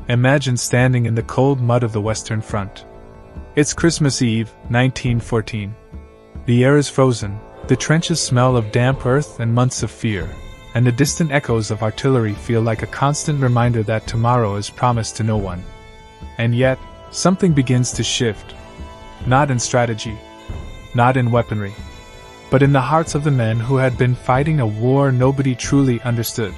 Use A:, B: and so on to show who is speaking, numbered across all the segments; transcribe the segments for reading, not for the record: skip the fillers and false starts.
A: Imagine standing in the cold mud of the Western Front. It's Christmas Eve, 1914. The air is frozen, the trenches smell of damp earth and months of fear, and the distant echoes of artillery feel like a constant reminder that tomorrow is promised to no one. And yet, something begins to shift. Not in strategy, not in weaponry, but in the hearts of the men who had been fighting a war nobody truly understood.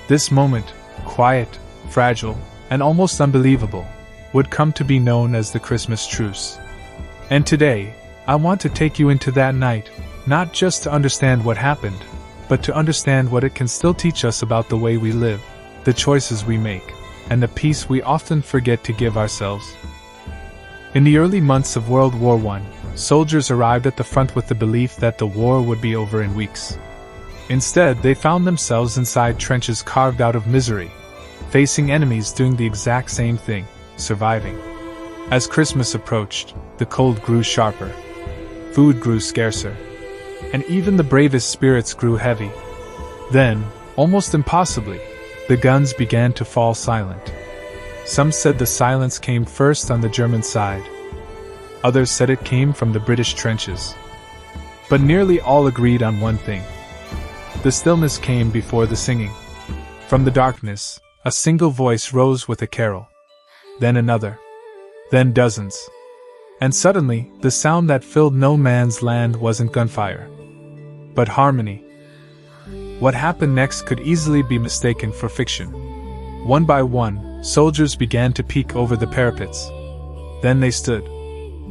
A: This moment, quiet, fragile, and almost unbelievable, would come to be known as the Christmas Truce. And today, I want to take you into that night, not just to understand what happened, but to understand what it can still teach us about the way we live, the choices we make, and the peace we often forget to give ourselves. In the early months of World War I, soldiers arrived at the front with the belief that the war would be over in weeks. Instead, they found themselves inside trenches carved out of misery, facing enemies doing the exact same thing, surviving. As Christmas approached, the cold grew sharper, food grew scarcer, and even the bravest spirits grew heavy. Then, almost impossibly, the guns began to fall silent. Some said the silence came first on the German side. Others said it came from the British trenches. But nearly all agreed on one thing. The stillness came before the singing. From the darkness, a single voice rose with a carol. Then another. Then dozens. And suddenly, the sound that filled no man's land wasn't gunfire, but harmony. What happened next could easily be mistaken for fiction. One by one, soldiers began to peek over the parapets. Then they stood.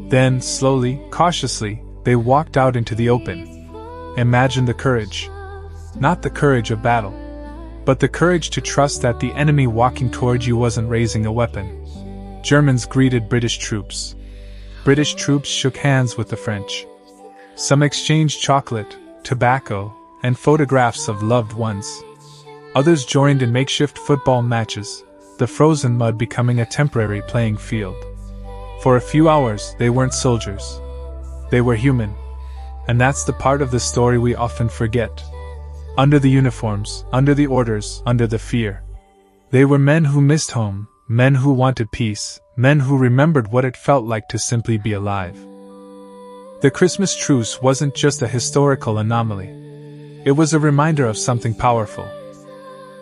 A: Then, slowly, cautiously, they walked out into the open. Imagine the courage. Not the courage of battle, but the courage to trust that the enemy walking toward you wasn't raising a weapon. Germans greeted British troops. British troops shook hands with the French. Some exchanged chocolate, tobacco, and photographs of loved ones. Others joined in makeshift football matches, the frozen mud becoming a temporary playing field. For a few hours, they weren't soldiers. They were human. And that's the part of the story we often forget. Under the uniforms, under the orders, under the fear, they were men who missed home, men who wanted peace, men who remembered what it felt like to simply be alive. The Christmas Truce wasn't just a historical anomaly. It was a reminder of something powerful.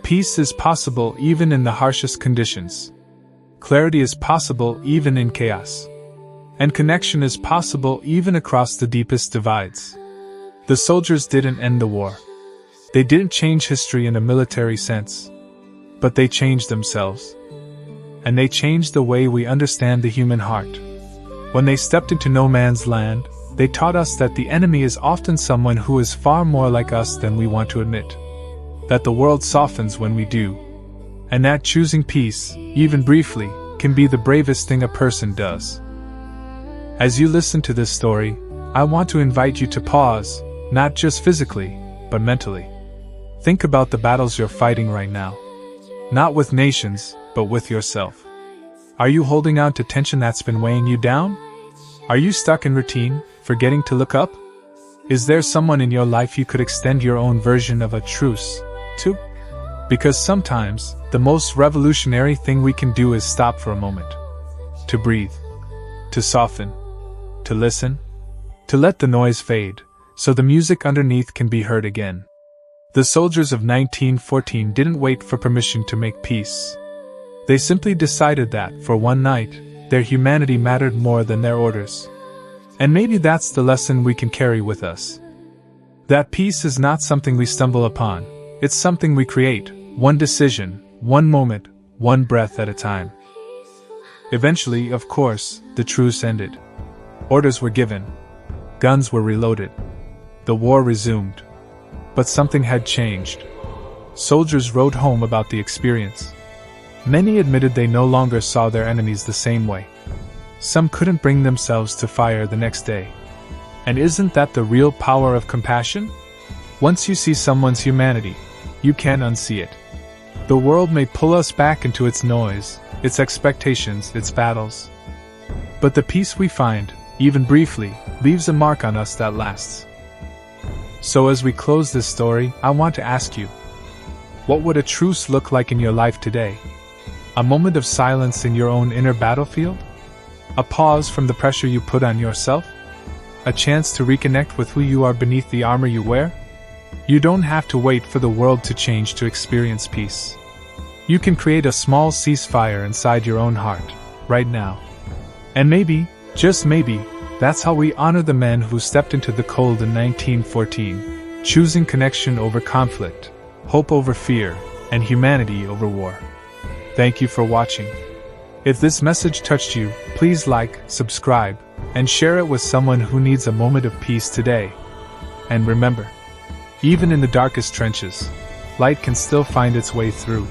A: Peace is possible even in the harshest conditions. Clarity is possible even in chaos. And connection is possible even across the deepest divides. The soldiers didn't end the war. They didn't change history in a military sense. But they changed themselves. And they changed the way we understand the human heart. When they stepped into no man's land, they taught us that the enemy is often someone who is far more like us than we want to admit. That the world softens when we do. And that choosing peace, even briefly, can be the bravest thing a person does. As you listen to this story, I want to invite you to pause, not just physically, but mentally. Think about the battles you're fighting right now. Not with nations, but with yourself. Are you holding on to tension that's been weighing you down? Are you stuck in routine, forgetting to look up? Is there someone in your life you could extend your own version of a truce to? Because sometimes, the most revolutionary thing we can do is stop for a moment. To breathe. To soften. To listen. To let the noise fade, so the music underneath can be heard again. The soldiers of 1914 didn't wait for permission to make peace. They simply decided that, for one night, their humanity mattered more than their orders. And maybe that's the lesson we can carry with us. That peace is not something we stumble upon, it's something we create, one decision, one moment, one breath at a time. Eventually, of course, the truce ended. Orders were given. Guns were reloaded. The war resumed. But something had changed. Soldiers wrote home about the experience. Many admitted they no longer saw their enemies the same way. Some couldn't bring themselves to fire the next day. And isn't that the real power of compassion? Once you see someone's humanity, you can't unsee it. The world may pull us back into its noise, its expectations, its battles. But the peace we find, even briefly, leaves a mark on us that lasts. So as we close this story, I want to ask you, what would a truce look like in your life today? A moment of silence in your own inner battlefield? A pause from the pressure you put on yourself? A chance to reconnect with who you are beneath the armor you wear? You don't have to wait for the world to change to experience peace. You can create a small ceasefire inside your own heart, right now. And maybe, just maybe, that's how we honor the men who stepped into the cold in 1914, choosing connection over conflict, hope over fear, and humanity over war. Thank you for watching. If this message touched you, please like, subscribe, and share it with someone who needs a moment of peace today. And remember, even in the darkest trenches, light can still find its way through.